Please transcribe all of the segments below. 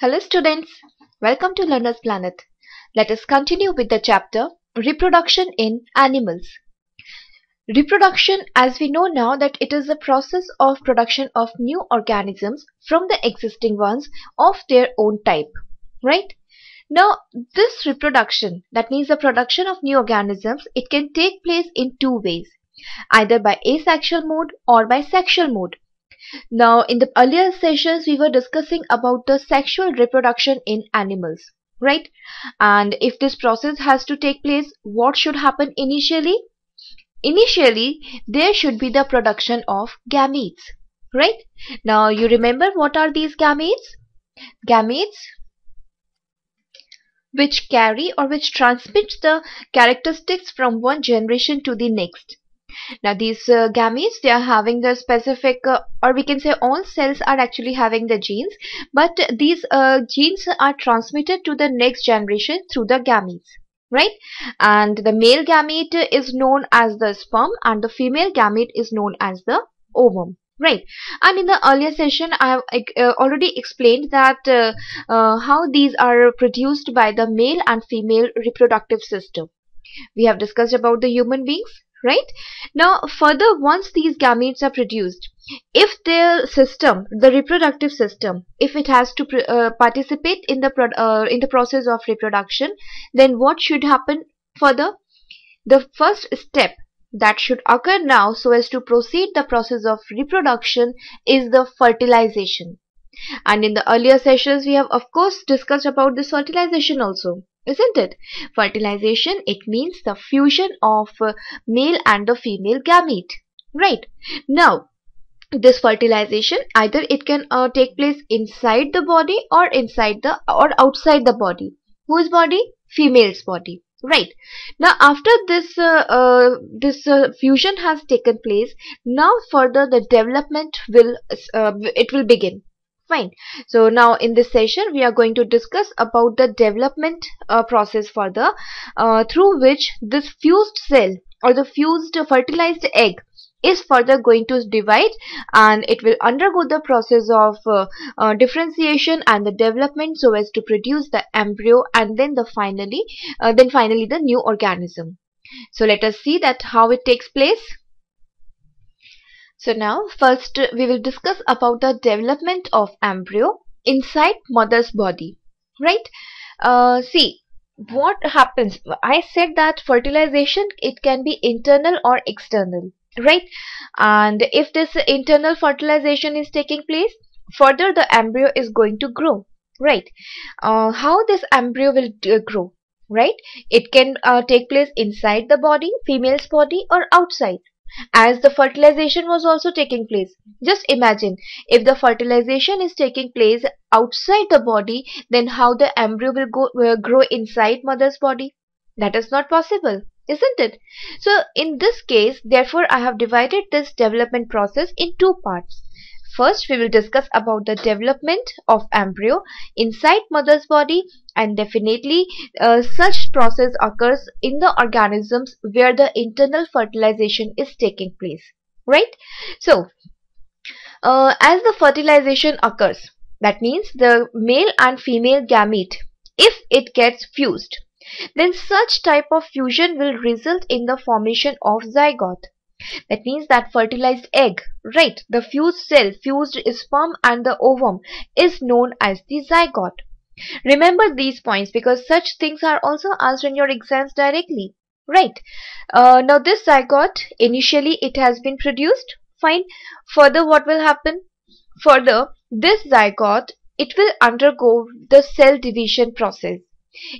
Hello students, welcome to Learner's Planet. Let us continue with the chapter Reproduction in Animals. Reproduction, as we know now, that it is the process of production of new organisms from the existing ones of their own type, right? Now this reproduction, that means the production of new organisms, it can take place in two ways, either by asexual mode or by sexual mode. Now, in the earlier sessions, we were discussing about the sexual reproduction in animals, right? And if this process has to take place, what should happen initially? Initially, there should be the production of gametes, right? Now, you remember what are these gametes? Gametes which carry or which transmit the characteristics from one generation to the next. Now these gametes, they are having the specific or we can say all cells are actually having the genes, but these genes are transmitted to the next generation through the gametes, right? And the male gamete is known as the sperm and the female gamete is known as the ovum, right? And in the earlier session I have already explained that how these are produced by the male and female reproductive system. We have discussed about the human beings, right? Now further, once these gametes are produced, if their system, the reproductive system, if it has to participate in the process of reproduction, then what should happen further? The first step that should occur now so as to proceed the process of reproduction is the fertilization. And in the earlier sessions we have of course discussed about this fertilization also, isn't it? Fertilization, it means the fusion of male and the female gamete, right? Now this fertilization, either it can take place inside the body or outside the body. Whose body? Female's body, right? Now after this fusion has taken place, now further the development will begin. Fine. So now in this session we are going to discuss about the development process further, through which this fused cell or the fused fertilized egg is further going to divide, and it will undergo the process of differentiation and the development so as to produce the embryo and then finally the new organism. So let us see that how it takes place. So now first we will discuss about the development of embryo inside mother's body, right? See what happens. I said that fertilization, it can be internal or external, right? And if this internal fertilization is taking place, further the embryo is going to grow, right? How this embryo will grow, right? It can take place inside the body, female's body, or outside, as the fertilization was also taking place. Just imagine if the fertilization is taking place outside the body, then how the embryo will grow inside mother's body? That is not possible, isn't it? So in this case, therefore I have divided this development process in two parts. First we will discuss about the development of embryo inside mother's body, and definitely such process occurs in the organisms where the internal fertilization is taking place, right? So as the fertilization occurs, that means the male and female gamete, if it gets fused, then such type of fusion will result in the formation of zygote. That means that fertilized egg, right? The fused cell, fused sperm and the ovum is known as the zygote. Remember these points because such things are also asked in your exams directly, right? Now this zygote, initially it has been produced, fine. Further what will happen? Further this zygote, it will undergo the cell division process.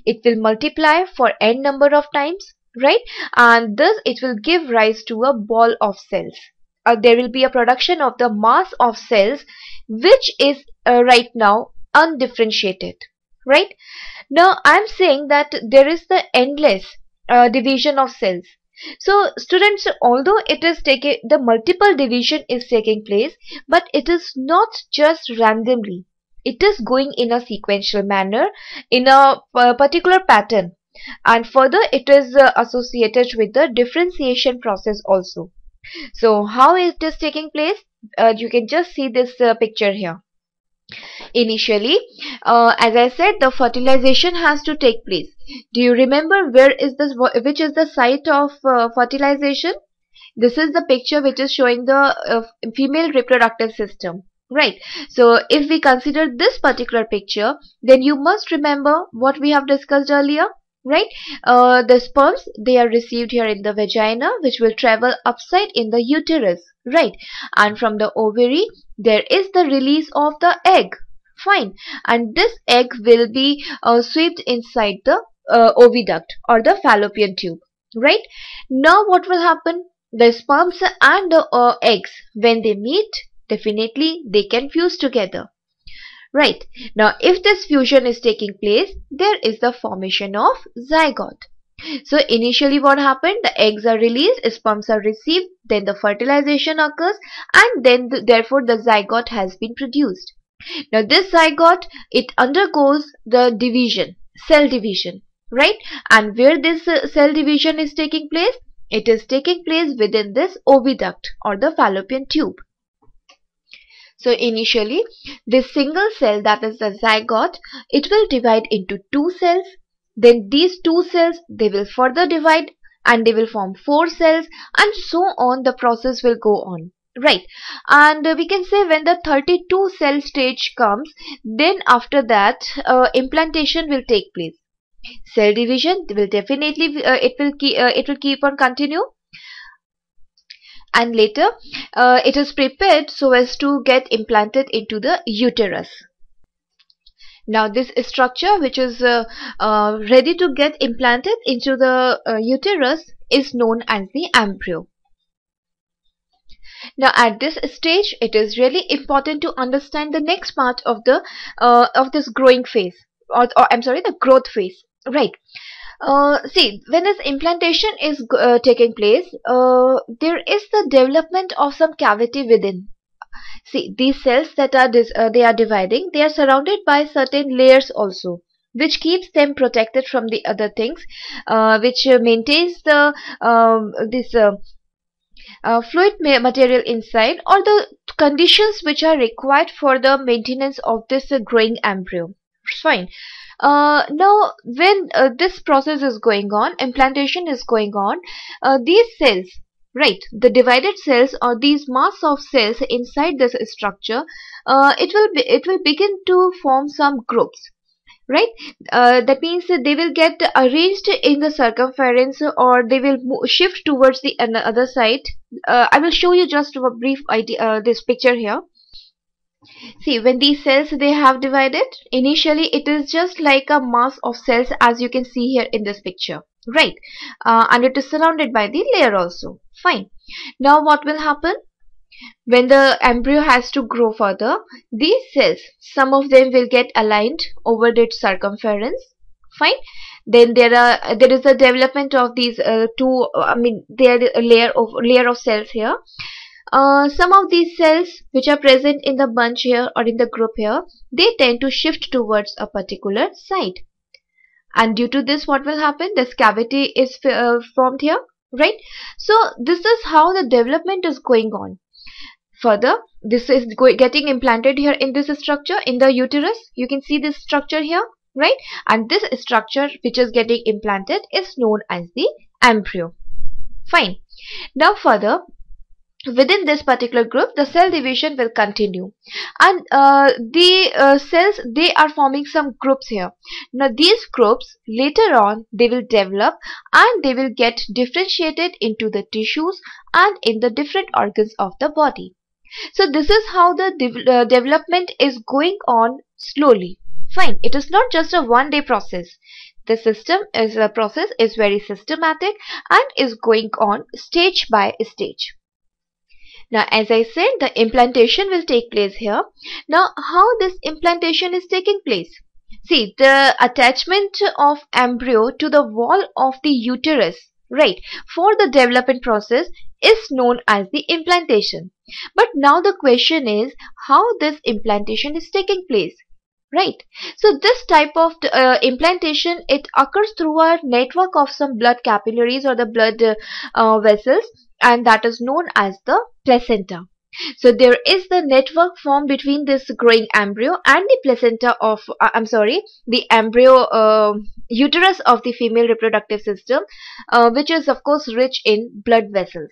It will multiply for n number of times, right? And thus it will give rise to a ball of cells. There will be a production of the mass of cells which is right now undifferentiated, right? Now I am saying that there is the endless division of cells. So students, although it is taking the multiple division is taking place, but it is not just randomly. It is going in a sequential manner, in a particular pattern, and further it is associated with the differentiation process also. So how it is taking place? You can just see this picture here. Initially, As I said, the fertilization has to take place. Do you remember which is the site of fertilization? This is the picture which is showing the female reproductive system, right? So if we consider this particular picture, then you must remember what we have discussed earlier, right? The sperms, they are received here in the vagina, which will travel upside in the uterus, right? And from the ovary, there is the release of the egg. Fine. And this egg will be swept inside the oviduct or the fallopian tube, right? Now what will happen? The sperms and the eggs, when they meet, definitely they can fuse together. Right. Now if this fusion is taking place, there is the formation of zygote. So initially what happened? The eggs are released, sperms are received, then the fertilization occurs, and then therefore the zygote has been produced. Now this zygote, it undergoes the division, cell division, right? And where this cell division is taking place? It is taking place within this oviduct or the fallopian tube. So initially, this single cell, that is the zygote, it will divide into two cells. Then these two cells, they will further divide and they will form 4 cells, and so on the process will go on. Right, and we can say when the 32 cell stage comes, then after that implantation will take place. Cell division will definitely it will keep on continue, and later it is prepared so as to get implanted into the uterus. Now this structure which is ready to get implanted into the uterus is known as the embryo. Now at this stage, it is really important to understand the next part of the this growing phase, or I'm sorry, the growth phase, right? See, when this implantation is taking place, there is the development of some cavity within. See, these cells that are they are dividing, they are surrounded by certain layers also, which keeps them protected from the other things, which maintains the fluid material inside, or the conditions which are required for the maintenance of this growing embryo. Fine. Now when this process is going on, implantation is going on, these cells, right, the divided cells or these mass of cells inside this structure, it will begin to form some groups. Right, that means they will get arranged in the circumference, or they will shift towards the other side. I will show you just a brief idea, this picture here. See, when these cells they have divided, initially it is just like a mass of cells, as you can see here in this picture, right? And it is surrounded by the layer also. Fine. Now what will happen? When the embryo has to grow further, these cells, some of them will get aligned over its circumference. Fine. Then there is a development of these there is a layer of cells here. Some of these cells which are present in the bunch here or in the group here, they tend to shift towards a particular side. And due to this, what will happen? This cavity is formed here, right? So this is how the development is going on. Further, this is getting implanted here in this structure in the uterus. You can see this structure here, right? And this structure which is getting implanted is known as the embryo. Fine. Now further, within this particular group, the cell division will continue, and the cells, they are forming some groups here. Now these groups later on, they will develop and they will get differentiated into the tissues and in the different organs of the body. So this is how the development is going on slowly. Fine. It is not just a one-day process. The process is very systematic and is going on stage by stage. Now, as I said, the implantation will take place here. Now, how this implantation is taking place? See, the attachment of embryo to the wall of the uterus, right, for the development process is known as the implantation. But now the question is how this implantation is taking place, right? So this type of implantation, it occurs through a network of some blood capillaries or the blood vessels, and that is known as the placenta. So there is the network formed between this growing embryo and the placenta of, the embryo uterus of the female reproductive system, which is of course rich in blood vessels.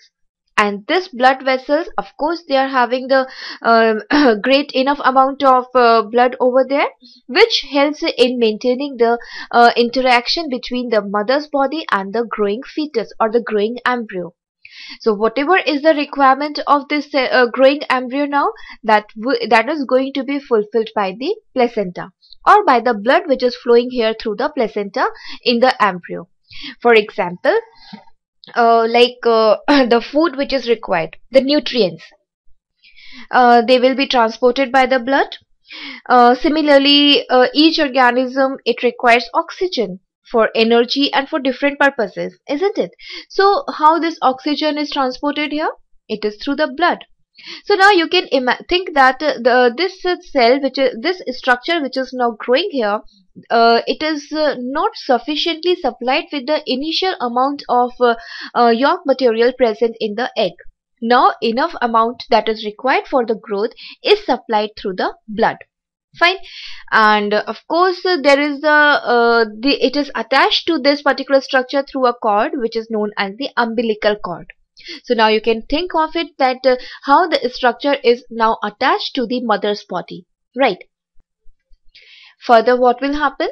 And this blood vessels, of course, they are having the great enough amount of blood over there, which helps in maintaining the interaction between the mother's body and the growing fetus or the growing embryo. So whatever is the requirement of this growing embryo now, that is going to be fulfilled by the placenta or by the blood which is flowing here through the placenta in the embryo. For example, the food which is required, the nutrients, they will be transported by the blood. Similarly, each organism, it requires oxygen for energy and for different purposes, isn't it? So how this oxygen is transported here? It is through the blood. So now you can think that this cell, which is this structure which is now growing here, it is not sufficiently supplied with the initial amount of yolk material present in the egg. Now enough amount that is required for the growth is supplied through the blood. Fine. And of course there is it is attached to this particular structure through a cord which is known as the umbilical cord. So now you can think of it that how the structure is now attached to the mother's body, right? Further, what will happen?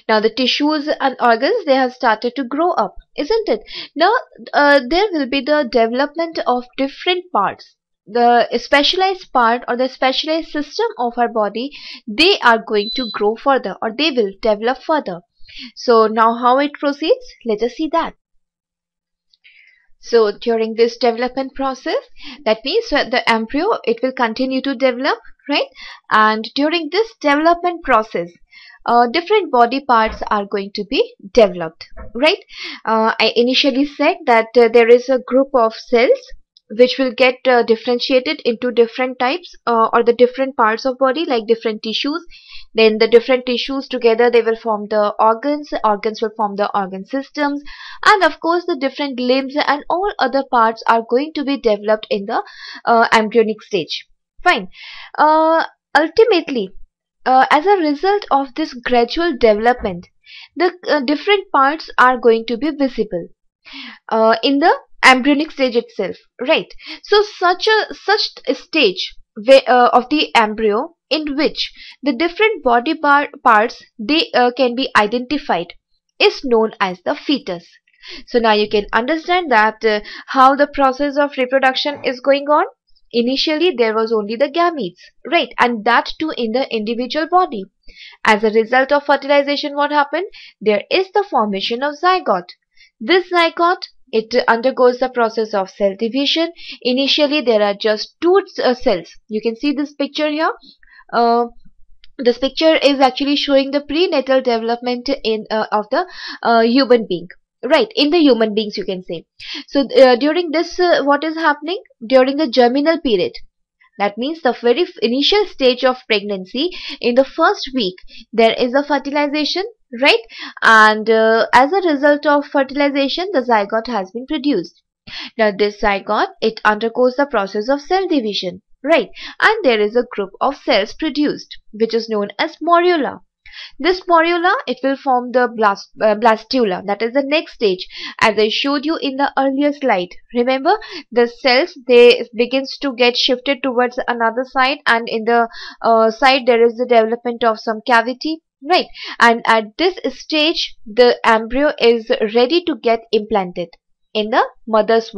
Now the tissues and organs, they have started to grow up, isn't it? Now there will be the development of different parts. The specialized part or the specialized system of our body, they are going to grow further or they will develop further. So now how it proceeds? Let us see that. So during this development process, that means the embryo, it will continue to develop, right? And during this development process, different body parts are going to be developed, right? I initially said that there is a group of cells which will get differentiated into different types or the different parts of body, like different tissues. Then the different tissues together, they will form the organs will form the organ systems, and of course the different limbs and all other parts are going to be developed in the embryonic stage. Fine. Ultimately, as a result of this gradual development, the different parts are going to be visible in the embryonic stage itself, right? So such a stage of the embryo in which the different body parts, they can be identified, is known as the fetus. So now you can understand that how the process of reproduction is going on. Initially there was only the gametes, right? And that too in the individual body. As a result of fertilization, what happened? There is the formation of zygote. This zygote, it undergoes the process of cell division. Initially there are just two cells. You can see this picture here. This picture is actually showing the prenatal development of the human being, right? In the human beings, you can say. So during this, what is happening? During the germinal period, that means the very initial stage of pregnancy, in the first week, there is a fertilization, right? And as a result of fertilization, the zygote has been produced. Now this zygote, it undergoes the process of cell division, right? And there is a group of cells produced, which is known as morula. This morula, it will form the blastula. That is the next stage, as I showed you in the earlier slide. Remember, the cells, they begins to get shifted towards another side, and in the side there is the development of some cavity, right? And at this stage, the embryo is ready to get implanted in the mother's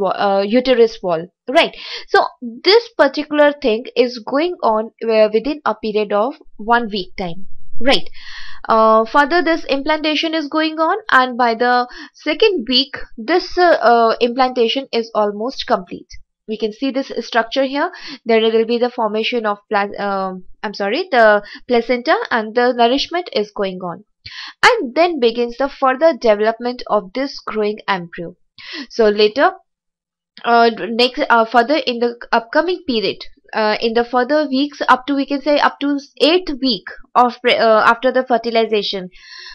uterus wall, right? So this particular thing is going on within a period of 1 week time, right? Further, this implantation is going on, and by the second week, this implantation is almost complete. We can see this structure here. There will be the formation of the placenta, and the nourishment is going on, and then begins the further development of this growing embryo. So later, further in the upcoming period, in the further weeks, up to, we can say, up to 8th week of after the fertilization,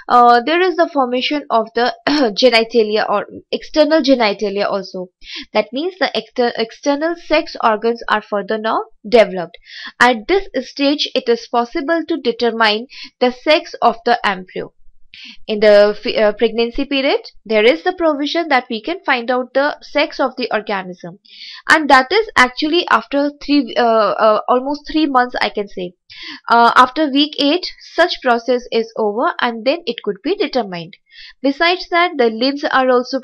there is the formation of the genitalia or external genitalia also. That means the external sex organs are further now developed. At this stage, it is possible to determine the sex of the embryo. In the pregnancy period, there is the provision that we can find out the sex of the organism, and that is actually after almost 3 months, I can say. After week 8, such process is over, and then it could be determined. Besides that, the limbs are also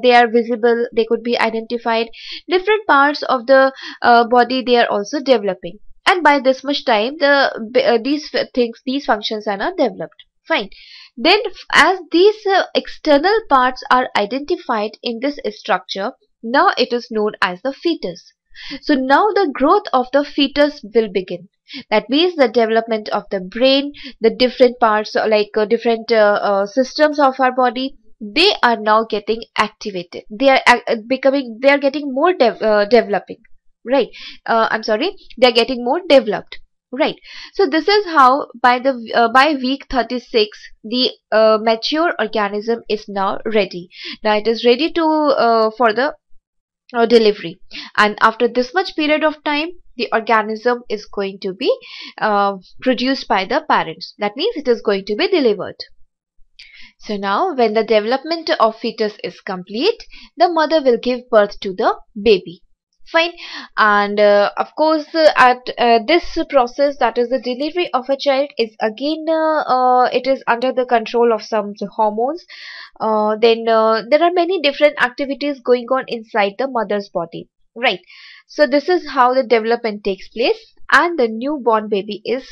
they are visible, they could be identified. Different parts of the body, they are also developing, and by this much time, these functions are not developed. Fine. Then, as these external parts are identified in this structure, now it is known as the fetus. So now the growth of the fetus will begin. That means the development of the brain, the different parts, like different systems of our body, they are now getting activated. They are getting more developing. Right. I'm sorry. They are getting more developed. Right. So this is how by week 36, the mature organism is now ready. Now it is ready to for the delivery, and after this much period of time, the organism is going to be produced by the parents. That means it is going to be delivered. So now, when the development of fetus is complete, the mother will give birth to the baby. Fine. And of course, at this process, that is the delivery of a child, is again it is under the control of some hormones. Then there are many different activities going on inside the mother's body. Right. So this is how the development takes place, and the newborn baby is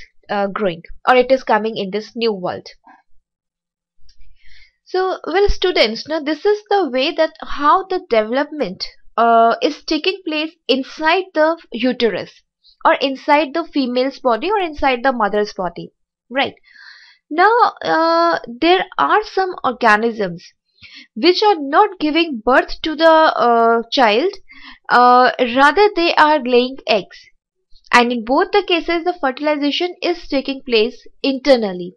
growing, or it is coming in this new world. So, well, students, now this is the way that how the development is taking place inside the uterus, or inside the female's body, or inside the mother's body. Right. Now, there are some organisms which are not giving birth to the child, rather they are laying eggs. And in both the cases, the fertilization is taking place internally.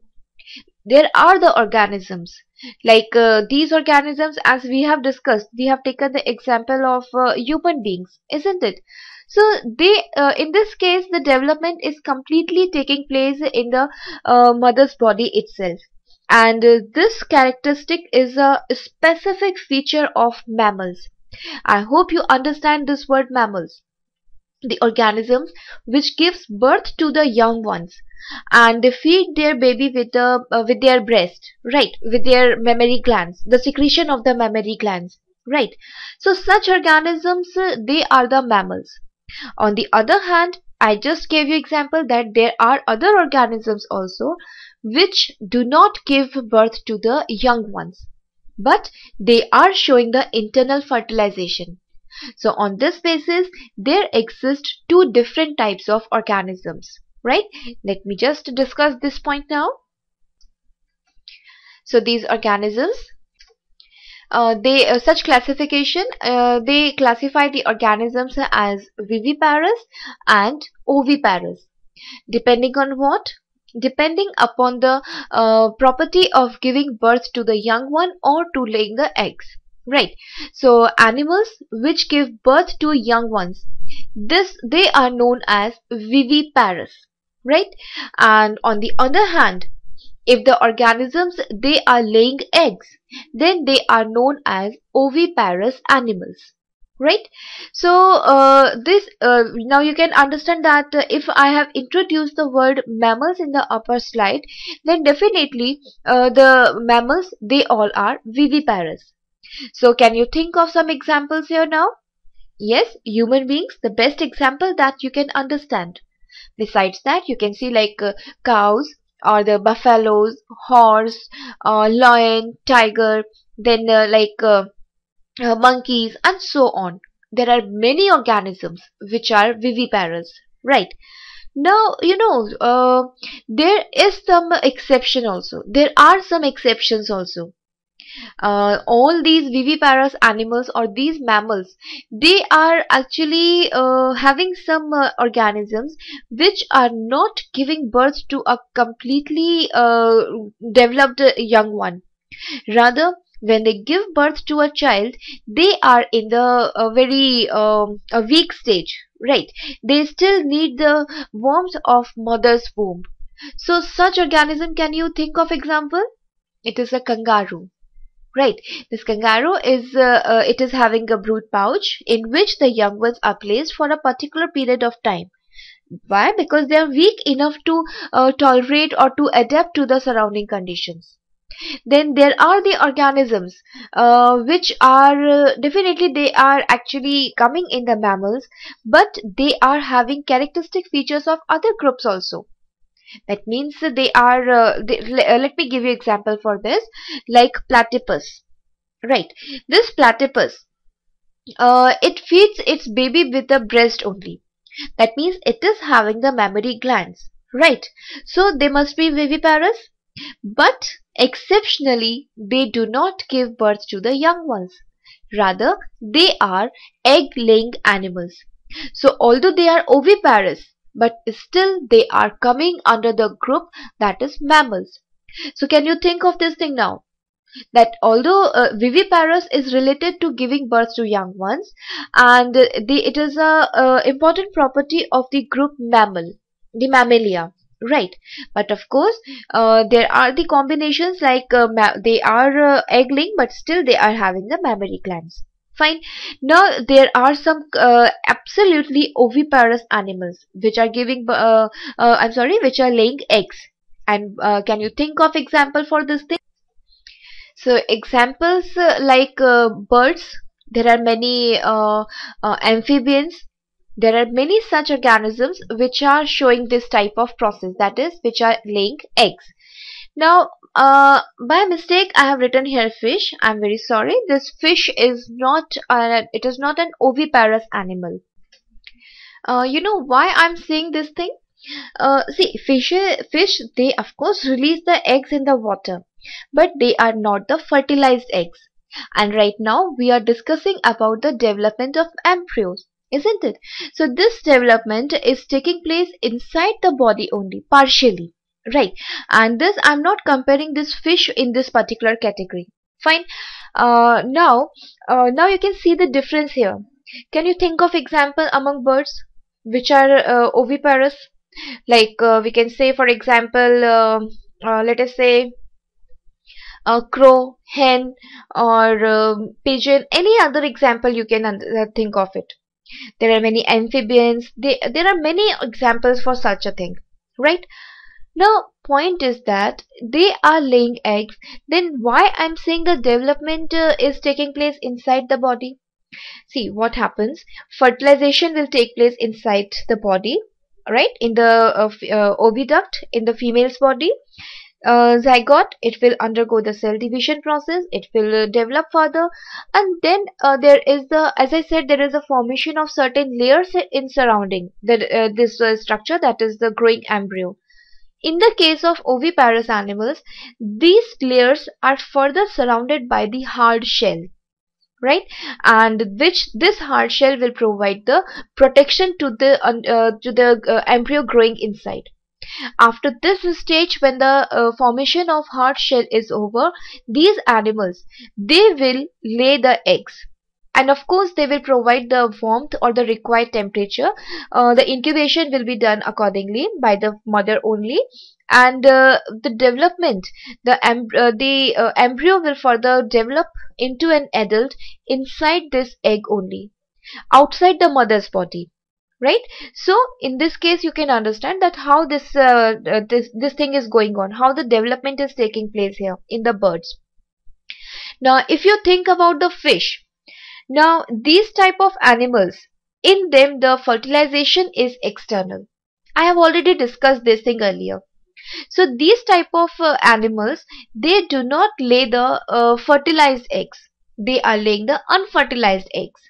There are the organisms, like these organisms, as we have discussed, we have taken the example of human beings, isn't it? So they, in this case, the development is completely taking place in the mother's body itself. And this characteristic is a specific feature of mammals. I hope you understand this word mammals. The organisms which gives birth to the young ones, and they feed their baby with their breast, right, with their mammary glands, the secretion of the mammary glands, right. So such organisms, they are the mammals. On the other hand, I just gave you example that there are other organisms also which do not give birth to the young ones, but they are showing the internal fertilization. So on this basis, there exist two different types of organisms, right? Let me just discuss this point now. So these organisms, such classification, they classify the organisms as viviparous and oviparous. Depending on what? Depending upon the property of giving birth to the young one or to laying the eggs. Right. So animals which give birth to young ones, they are known as viviparous. Right. And on the other hand, if the organisms, they are laying eggs, then they are known as oviparous animals. Right. So this now you can understand that if I have introduced the word mammals in the upper slide, then definitely the mammals, they all are viviparous. So can you think of some examples here now? Yes, human beings, the best example that you can understand. Besides that, you can see like cows, or the buffaloes, horse, lion, tiger, then monkeys, and so on. There are many organisms which are viviparous, right? Now, there is some exception also. There are some exceptions also. All these viviparous animals or these mammals, they are actually having some organisms which are not giving birth to a completely developed young one. Rather, when they give birth to a child, they are in the very a weak stage, right? They still need the warmth of mother's womb. So such organism, can you think of example? It is a kangaroo. Right, this kangaroo is it is having a brood pouch in which the young ones are placed for a particular period of time. Why? Because they are weak enough to tolerate or to adapt to the surrounding conditions. Then there are the organisms which are definitely they are actually coming in the mammals, but they are having characteristic features of other groups also. That means they are let me give you example for this, like platypus. Right, this platypus, it feeds its baby with the breast only. That means it is having the mammary glands. Right, so they must be viviparous, but exceptionally they do not give birth to the young ones. Rather, they are egg-laying animals. So although they are oviparous, but still they are coming under the group that is mammals. So can you think of this thing now? That although viviparous is related to giving birth to young ones, and it is a important property of the group mammal, the mammalia, right? But of course there are the combinations like they are egg-laying, but still they are having the mammary glands. Fine. Now there are some absolutely oviparous animals which are giving I'm sorry, which are laying eggs. And can you think of example for this thing? So examples like birds, there are many amphibians, there are many such organisms which are showing this type of process, that is, which are laying eggs. Now, by mistake, I have written here fish. I'm very sorry. This fish is not, it is not an oviparous animal. You know why I'm saying this thing? See, fish, they of course release the eggs in the water, but they are not the fertilized eggs. And right now we are discussing about the development of embryos, isn't it? So this development is taking place inside the body only, partially, right? And this, I'm not comparing this fish in this particular category. Fine. Now you can see the difference here. Can you think of example among birds which are oviparous? Like we can say, for example, let us say crow, hen, or pigeon. Any other example you can think of it. There are many amphibians. There are many examples for such a thing, right? Now, point is that they are laying eggs. Then why I'm saying the development is taking place inside the body? See what happens. Fertilization will take place inside the body, right? In the oviduct in the female's body. Zygote, it will undergo the cell division process, it will develop further, and then there is the, as I said, there is a formation of certain layers in surrounding this structure, that is the growing embryo. In the case of oviparous animals, these layers are further surrounded by the hard shell, right? And which this hard shell will provide the protection to the embryo growing inside. After this stage, when the formation of hard shell is over, these animals, they will lay the eggs, and of course they will provide the warmth or the required temperature. The incubation will be done accordingly by the mother only, and the development, the embryo will further develop into an adult inside this egg only, outside the mother's body. Right? So in this case you can understand that how this thing is going on, how the development is taking place here in the birds. Now if you think about the fish, now these type of animals, in them the fertilization is external. I have already discussed this thing earlier. So these type of animals, they do not lay the fertilized eggs, they are laying the unfertilized eggs.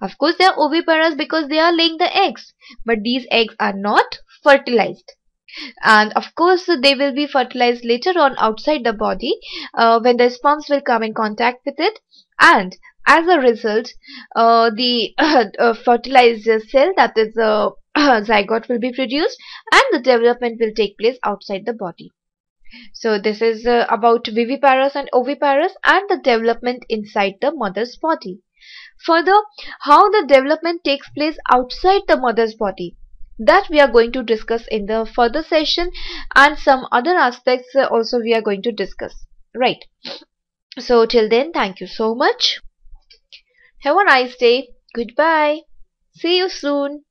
Of course, they are oviparous because they are laying the eggs, but these eggs are not fertilized. And of course they will be fertilized later on outside the body when the sperms will come in contact with it, and as a result the fertilized cell, that is a zygote, will be produced, and the development will take place outside the body. So this is about viviparous and oviparous and the development inside the mother's body. Further, how the development takes place outside the mother's body, that we are going to discuss in the further session, and some other aspects also we are going to discuss. Right. So till then, thank you so much. Have a nice day. Goodbye. See you soon.